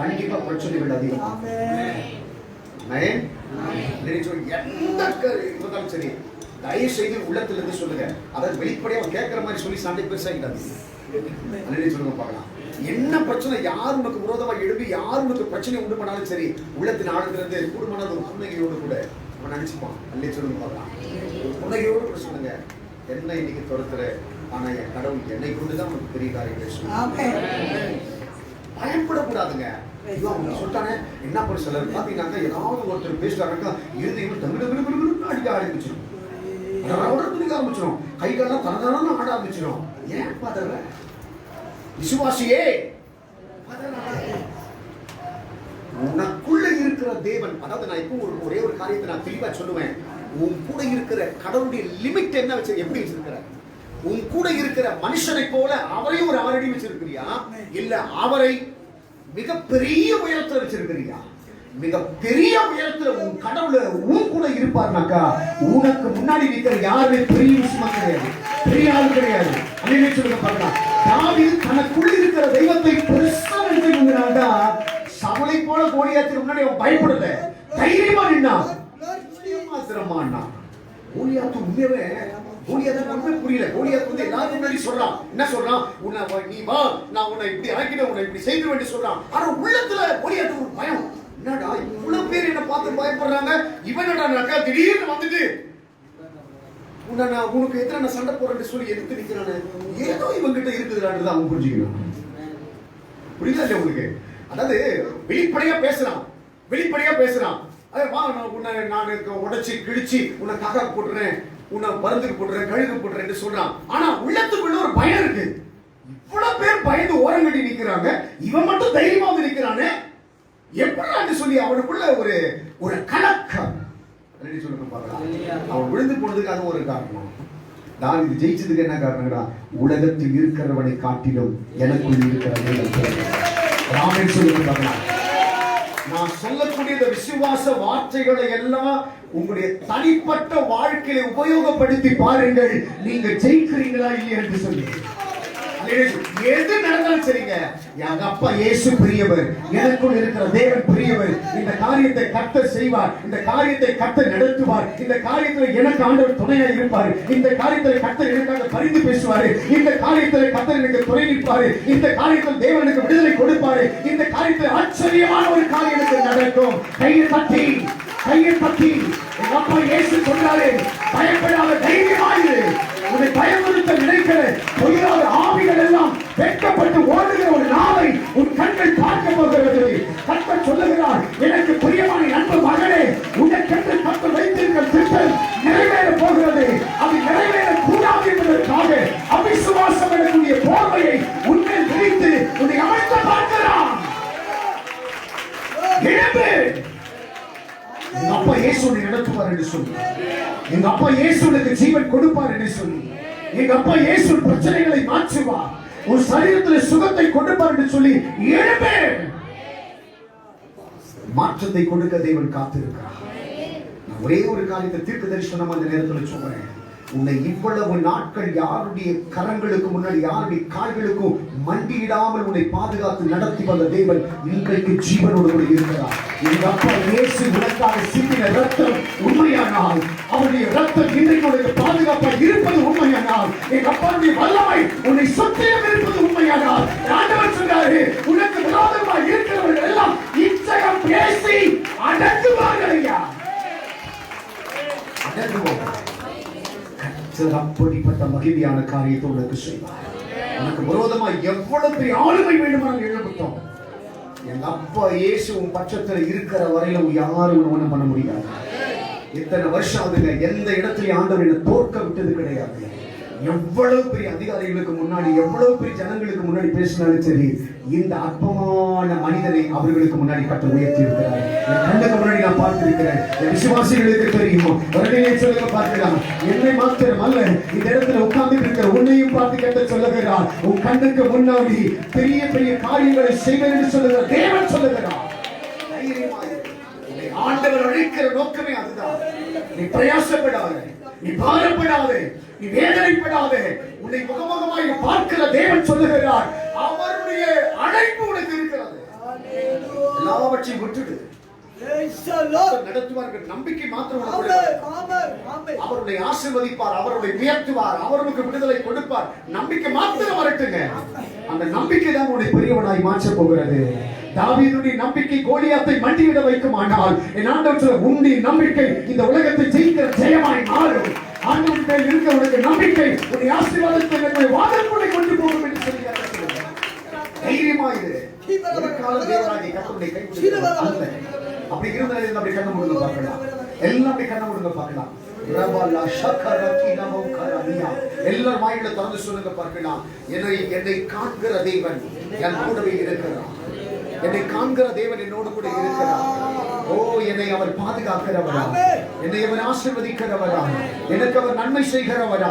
கண்டிப்பா பிரச்சனைகள் அதிகமாகும். எந்த சரி தயவு செய்து உள்ளத்துல இருந்து சொல்லுங்க. அதாவது வெளிப்படையா கேட்கிற மாதிரி சொல்லி சண்டை பெருசாகிடாது. சொல்லுங்க பார்க்கலாம். என்ன பிரச்சனை, யார் உனக்கு விரோதமா எழுப்பி யார் உனக்கு பிரச்சனை உண்டு பண்ணாலும் சரி, உள்ளத்தின் ஆழ்ந்திருந்து கூடுமான ஒரு புன்னகையோடு கூட அவன் நினைச்சுப்பான். அல்லே சொல்லுங்க பார்க்கலாம். புன்னகையோடு கூட சொல்லுங்க, என்ன இன்னைக்கு துரத்துற, ஆனா என் கடவுள் என்னை கொண்டுதான் உனக்கு பெரிய காரியங்களை சொல்லுங்க. பயப்படக்கூடாதுங்க. சொல்லிட்டானே என்ன பண்ண சிலர் பாத்தீங்கன்னா ஏதாவது ஒருத்தர் பேசுறாங்க இருந்தையும் தமிழ் அடிக்க ஆரம்பிச்சிடும், துணிக்க ஆரம்பிச்சிடும், கைகள்லாம் தனதான ஆட ஆரம்பிச்சிடும். ஏன் பதற விசுவாசியே, உனக்குள்ள இருக்கிற தேவன், அதாவது நான் இப்போ ஒரே ஒரு காரியத்தை நான் தெளிவா சொல்லுவேன். உன் கூட இருக்கிற கடவுளுடைய லிமிட் என்ன வச்சு எப்படி வச்சிருக்கிற? உன் கூட இருக்கிற மனுஷனை போல அவரையும் ஒரு ஆறடி வச்சிருக்கிறியா, இல்ல அவரை மிகப்பெரிய உயரத்துல வச்சிருக்கிறியா? மிகப்பெரிய உயரத்துல உன் கடவுள உன் கூட இருப்பார்னாக்கா உனக்கு முன்னாடி நிற்கிற யாருமே பெரிய விஷயமா கிடையாது, பெரிய ஆள் கிடையாது. அப்படின்னு சொல்லுங்க பார்க்கலாம். தாவீது தனக்குள்ள இருக்கிற தெய்வத்தை பெருசா நினைச்சிருந்தாண்டா சவுலை போல கோலியாத்துக்கு முன்னாடி அவன் பயப்படல, தைரியமா நின்னான், மாத்திரமானா. கோலியாத்து உண்மையவே கோலியாத்து உண்மை புரியல. கோலியாத்து வந்து எல்லாரும் முன்னாடி சொல்றான், என்ன சொல்றான், உன்னை நீ வா நான் உன்னை இப்படி ஆக்கிட உன்னை இப்படி செய்து சொல்றான். ஆனா உள்ளத்துல கோலியாத்து ஒரு பயம், என்னடா இவ்வளவு பேர் என்ன பார்த்து பயப்படுறாங்க, இவனடா திடீர்னு வந்துட்டு உனக்கு எத்தனை சண்டை போறேன்னு சொல்லி எதிர்த்து நிக்கிறானு, ஏதோ இவன் கிட்ட இருக்குதுன்னு அவன் புரிஞ்சுக்கிறான். புரியுதா இல்லையா உங்களுக்கு? அதாவது வெளிப்படையா பேசுறான், வெளிப்படையா பேசுறான். அதே வா நான் உடைச்சு கிழிச்சு உன்னை காக்கா போட்டுறேன், உன்னை மருந்துக்கு போட்டுறேன், கழுகு போட்டுறேன்னு சொல்றான். ஆனா உள்ளத்துக்குள்ள ஒரு பயம் இருக்கு. இவ்வளவு பேர் பயந்து ஓரம் கட்டி நிக்கிறாங்க, இவன் மட்டும் தைரியமா வந்து நிக்கிறானே எப்படி சொல்லி அவனுக்குள்ள ஒரு ஒரு கலக்கம். சொல்லுங்க பார்க்கலாம். அவன் விழுந்து போனதுக்கு அது ஒரு காரணம். நான் இது ஜெயிச்சதுக்கு என்ன காரணம்டா, உலகத்தில் இருக்கிறவனை காட்டிலும் எனக்குள் இருக்கிற ராமன் சொல்லுங்க பார்க்கலாம். நான் சொல்லக்கூடிய இந்த விசுவாச வார்த்தைகளை எல்லாம் உங்களுடைய தனிப்பட்ட வாழ்க்கையை உபயோகப்படுத்தி பாருங்கள், நீங்க ஜெயிக்கிறீங்களா இல்லையா என்று சொல்லி. எது நடந்தாலும் சரிங்க, எங்க அப்பா இயேசு பெரியவர், எனக்குள் இருக்கிற தேவன் பெரியவர், இந்த காரியத்தை கர்த்தர் செய்வார், இந்த காரியத்தை கர்த்தர் நடத்துவார், இந்த காரியத்தில் எனக்கு ஆண்டவர் துணையா இருப்பார், இந்த காரியத்தில் கர்த்தர் எனக்காக பரிந்து பேசுவாரு, இந்த காரியத்தில் கர்த்தர் எனக்கு துணை நிற்பாரு, இந்த காரியத்தில் தேவன் எனக்கு விடுதலை கொடுப்பாரு, இந்த காரியத்தில் ஆச்சரியமான ஒரு காரியம் எனக்கு நடக்கும். கையை தட்டி எங்க அப்பா இயேசு சொல்றாரு, பயப்படாத தைரியமாயிரு. உன்னை பயமுறுத்த நினைக்கிற பொய்யாத ஆவிகள் எல்லாம் வெட்கப்பட்டு ஓடுகிற ஒரு நாளை உன் கண்கள் பார்க்க போகிறது. கர்த்தர் சொல்லுகிறார், எனக்கு பிரியமான அன்பு மகனே, உனக்கென்று கர்த்தர் வைத்திருக்கிற திட்டம் நிறைவேற போகிறது. அது நிறைவேறக்கூடாது என்பதற்காக அவிசுவாசம் எனக்குரிய போர்வையை உன்னில் விரித்து உன்னை அமைக்க பார்க்கிறான். எங்க அப்பா இயேசு நடத்துவார் என்று சொல்லி, எங்க அப்பா இயேசுக்கு ஜீவன் கொடுப்பார் என்று சொல்லி, எங்க அப்பா இயேசு பிரச்சனைகளை மாற்றுவார், ஒரு சரீரத்தில் சுகத்தை கொடுப்பார் என்று சொல்லி எழும்பு. மாற்றத்தை கொடுக்க தேவன் காத்திருக்கிறார். ஒரே ஒரு காரியத்தை தீர்க்க தரிசனம் அந்த நேரத்தில் சொல்றேன். உன்னை இவ்வளவு நாட்கள் யாருடைய கரங்களுக்கு முன்னாடி யாருடைய கால்களுக்கும் மண்டியிடாமல் உன்னை பாதுகாத்து நடத்தி வந்த தேவன் இன்றைக்கு ஜீவனோடு கூட இருக்கிறார். எங்க அப்பா இயேசு உனக்காக சிந்தின ரத்தம் உண்மையானால், அவருடைய ரத்தம் இன்றைக்கு உனக்கு பாதுகாப்பாக இருப்பது உண்மையானால், எங்க அப்பாவுடைய வல்லமை உன்னை சுற்றிலும் இருப்பது உண்மையானால், ஆண்டவர் சொல்றாரு, உனக்கு விரோதமாக இருக்கிறவர்கள் எல்லாம் இச்சகம் பேசி அடங்குவார்கள். ஐயா அடங்குவார்கள். அப்படிப்பட்ட மகிழ்ச்சியான காரியத்தை உனக்கு செய்வார். உனக்கு விரோதமா எவ்வளவு பெரிய ஆளுமை வேண்டுமானால் எழுப்பட்டும், எங்க அப்பா இயேசு உன் பட்சத்தில் இருக்கிற வரையிலும் யாரும் ஒண்ணும் பண்ண முடியாது. இத்தனை வருஷம் ஆகுதுங்க, எந்த இடத்துல ஆண்டவர் என்ன தோற்க விட்டது கிடையாது. எவ்வளவு பெரிய அதிகாரிகளுக்கு முன்னாடி, எவ்வளவு பெரிய ஜனங்களுக்கு முன்னாடி பேசினாலும் சரி, இந்த அற்பமான மனிதனை அவர்களுக்கு முன்னாடி கட்ட உயர்த்தி இருக்கிறார். என் கண்ணுக்கு முன்னாடி நான் பார்த்திருக்கிறேன். என் விசுவாசிகளுக்கு தெரியும். உடனே சொல்லுங்க பார்க்கலாம், என்னை மாத்திரம் அல்ல, இந்த இடத்துல உட்கார்ந்து இருக்கிற உன்னையும் பார்த்து கேட்ட சொல்லுகிறார், உன் கண்ணுக்கு முன்னாடி பெரிய பெரிய காரியங்களை செய்வேன் என்று சொல்லுகிற தேவன் சொல்லுகிறார். ஆண்டவர் அழைக்கிற நோக்கமே அதுதான். நீ பிரயாசப்படாத, நீ பாரப்படாதே, நீ வேதனைப்படாதே. உன்னை முகமுகமாய் பார்க்கிற தேவன் சொல்லுகிறார், அவருடைய அழைப்பு உனக்கு இருக்கிறது. எல்லாவற்றையும் விட்டுடு. நடத்துவார்கள். நம்பிக்கை மாத்திரம் அவருடைய ஆசீர்வதிப்பார், அவருடைய உயர்த்துவார், அவர்களுக்கு விடுதலை கொடுப்பார். நம்பிக்கை மாத்திரம் வரட்டுங்க. அந்த நம்பிக்கை தான் உன்னை பெரியவனாய் மாற்ற போகிறது. தாவீதுடைய நம்பிக்கை கோலியாத்தை மண்டியிட வைக்குமானால் என் ஆண்டவர் உன்னுடைய நம்பிக்கை இந்த உலகத்தை ஜெயிக்கிற ஜெயமாய் மாறும். ஆண்டவரின் மேல் இருக்க உனக்கு நம்பிக்கை உன்னை ஆசீர்வாதத்தை வாதத்தை கொண்டு போகும் என்று சொல்லி தைரியமாயிரு. அப்படி இருந்தாலும் அப்படி கண்ண முடுங்க பார்க்கலாம். எல்லாம் அப்படி கண்ண முடுங்க பார்க்கலாம். எல்லாரும் வாயில திறந்து சொல்லுங்க பார்க்கலாம். என்னை காண்கிற தேவன் என் கூடவே இருக்கிறார். என்னை காண்கிற தேவன் என்னோடு கூட இருக்கிறார். ஓ, என்னை அவர் பாதுகாக்கிறவரா, என்னை அவர் ஆசீர்வதிக்கிறவரா, எனக்கு அவர் நன்மை செய்கிறவரா,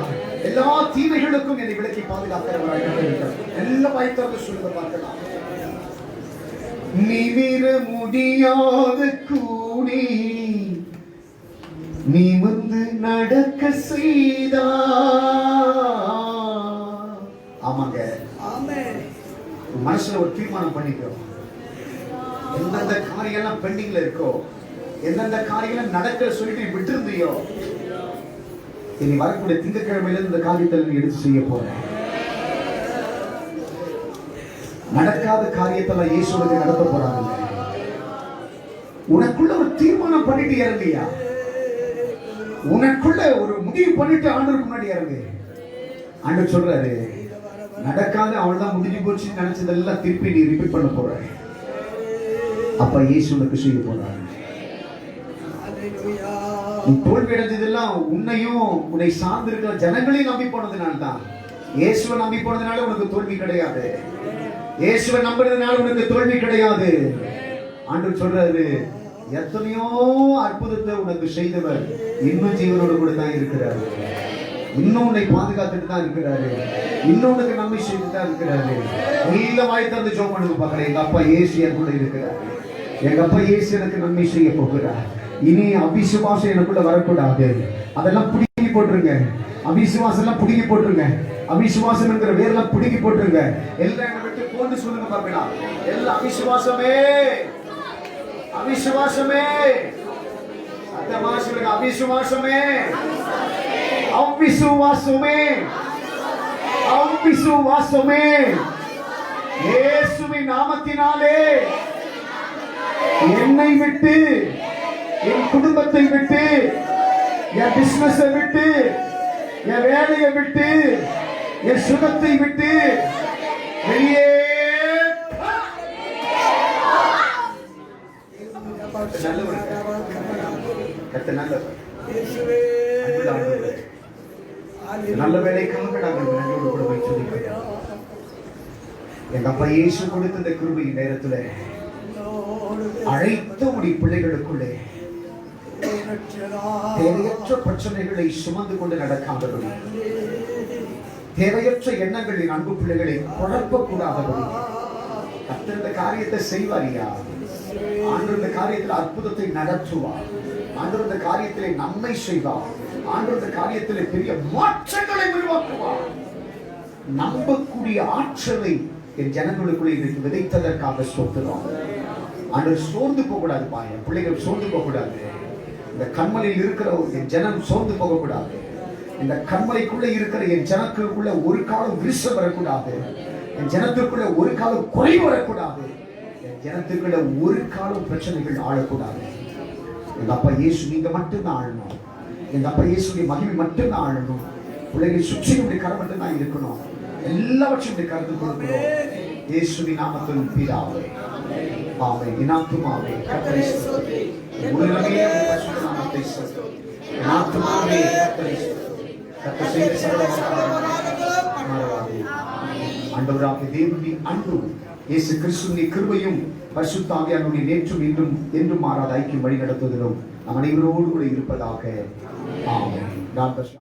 எல்லா தீமைகளுக்கும் என்னை விலக்கி பாதுகாக்கிறவரா இருக்கிறார். எல்லாம் வாய் திறந்து சொல்லுங்க பார்க்கலாம். நிமிர முடியாத கூடி நீ வந்து நடக்க செய்தா. ஆமாங்க, மனசுல ஒரு தீர்மானம் பண்ணிக்கோ. எந்தெந்த காரியெல்லாம் பெண்டிங்ல இருக்கோ, எந்தெந்த காரியெல்லாம் நடக்க சொல்லிட்டு விட்டு இருந்தியோ, இனி வரக்கூடிய திங்கட்கிழமையில இந்த காரியத்தை எடுத்து செய்ய போறேன். நடக்காத காரியத்தை இயேசுவுக்கு நடத்த போறாங்க. உனக்குள்ள ஒரு தீர்மானம் பண்ணிட்டு இறங்கியா, உனக்குள்ள ஒரு முடிவு பண்ணிட்டு ஆண்டவருக்கு முன்னாடி இறங்கு. ஆண்டவர் சொல்றாரு, நடக்காத அவள்தான் முடிஞ்சு போச்சு நினைச்சதெல்லாம் திருப்பி நீ ரிப்பீட் பண்ண போற. அப்ப இயேசு உனக்கு செய்ய போறாரு. நீ தோல்வி அடைஞ்சதெல்லாம் உன்னையும் உன்னை சார்ந்து இருக்கிற ஜனங்களையும் நம்பி போனதுனால தான். இயேசுவை நம்பி போனதுனால உனக்கு தோல்வி கிடையாது. இயேசுவை நம்புறதுனால உனக்கு தோல்வி கிடையாது. ஆண்டவர் சொல்றாரு, எத்தனையோ அற்புதத்தை உனக்கு செய்தவர் இன்னும் ஜீவனோடு கூட தான் இருக்கிறாரு. இன்னும் உன்னை பாதுகாத்துட்டு தான் இருக்கிறாரு. இன்னும் உனக்கு நன்மை செய்துட்டு தான் இருக்கிறாரு. எல்லா வாய் தந்து ஜெபம் பண்ணுங்க பார்க்கல. எங்க அப்பா இயேசு என் கூட இருக்கிறார். எங்க அப்பா இயேசு எனக்கு நன்மை செய்ய போகிறார். இனி அவிசுவாசம் எனக்குள்ள வரக்கூடாது. அதெல்லாம் பிடுங்கி போட்டுருங்க. அவிசுவாசம் எல்லாம் பிடுங்கி போட்டுருங்க. அவிசுவாசம் என்கிற வேர்லாம் பிடுங்கி போட்டுருங்க. எல்லாம் என்னை விட்டு போன்னு சொல்லுங்க பார்க்கலாம். எல்லாம் அவிசுவாசமே, அவிசுவாசமே, அந்த மாசுங்க அவிசுவாசமே, அவிசுவாசமே, அவிசுவாசமே. இயேசுவின் நாமத்தினாலே என்னை விட்டு, என் குடும்பத்தை விட்டு, என் பிசினஸை விட்டு, என் வேலையை விட்டு, என் சுகத்தை விட்டு வெளியே நல்ல வேலைக்காக நாங்கள் நன்றியோடு கூட போய் சொல்லிக்கிறோம். எங்க அப்பா இயேசு கொடுத்த இந்த கிருபையின் நேரத்துல அழைத்த உடைய பிள்ளைகளுக்குள்ளே தேவையற்ற பிரச்சனைகளை சுமந்து கொண்டு நடக்காதபடி, தேவையற்ற எண்ணங்களின் அன்பு பிள்ளைகளை குழப்பக்கூடாதபடி கர்த்தர் இந்த காரியத்தை செய்வாரியா. ஆண்டவர் இந்த காரியத்தில் அற்புதத்தை நடத்துவார். ஆண்டவர் இந்த காரியத்திலே நன்மை செய்வார். ஆண்டவர் இந்த காரியத்திலே பெரிய மாற்றங்களை உருவாக்குவார். நம்பக்கூடிய ஆற்றலை என் ஜனங்களுக்குள்ளே இன்றைக்கு விதைத்ததற்காக ஸ்தோத்திரம். ஆண்டவர் சோர்ந்து போகக்கூடாது. என் பிள்ளைகள் சோர்ந்து போகக்கூடாது. இந்த கண்மலையில் இருக்கிற என் ஜனம் சோர்ந்து போகக்கூடாது. இந்த கண்மலைக்குள்ள இருக்கிற என் ஜனத்துக்குள்ள ஒரு காலம் விரிசல் வரக்கூடாது. என் ஜனத்திற்குள்ள ஒரு காலம் குறை வரக்கூடாது. என் ஜனத்திற்குள்ள ஒரு காலம் பிரச்சனைகள் ஆளக்கூடாது. எங்க அப்பா இயேசு நீங்க மட்டும்தான் ஆளணும். எங்க அப்பா இயேசுடைய மகிமை மட்டும்தான் ஆளணும். பிள்ளைகள் சுற்றி கரம் மட்டும்தான் இருக்கணும். எல்லாவற்றையும் கருத்து கொடுக்கிறோம். இயேசுவின் நாமத்தில் பிதாவே, ஆமென். இனாத்துமாவே கர்த்தரை ஸ்தோத்திரி. உள்ளமே பரிசுத்த நாமத்தை ஸ்தோத்திரி. இனாத்துமாவே கர்த்தரை ஸ்தோத்திரி. கர்த்தர் செய்த சகல உபகாரங்களும் மறவாதே. ஆண்டவராகிய தேவனுடைய அன்பும் இயேசு கிறிஸ்துவின் கிருபையும் பரிசுத்த ஆவியானவருடைய நேற்றும் இன்றும் என்றும் மாறாத ஐக்கியம் வழி நடத்துவதிலும் நம் அனைவரோடு கூட இருப்பதாக. ஆமென்.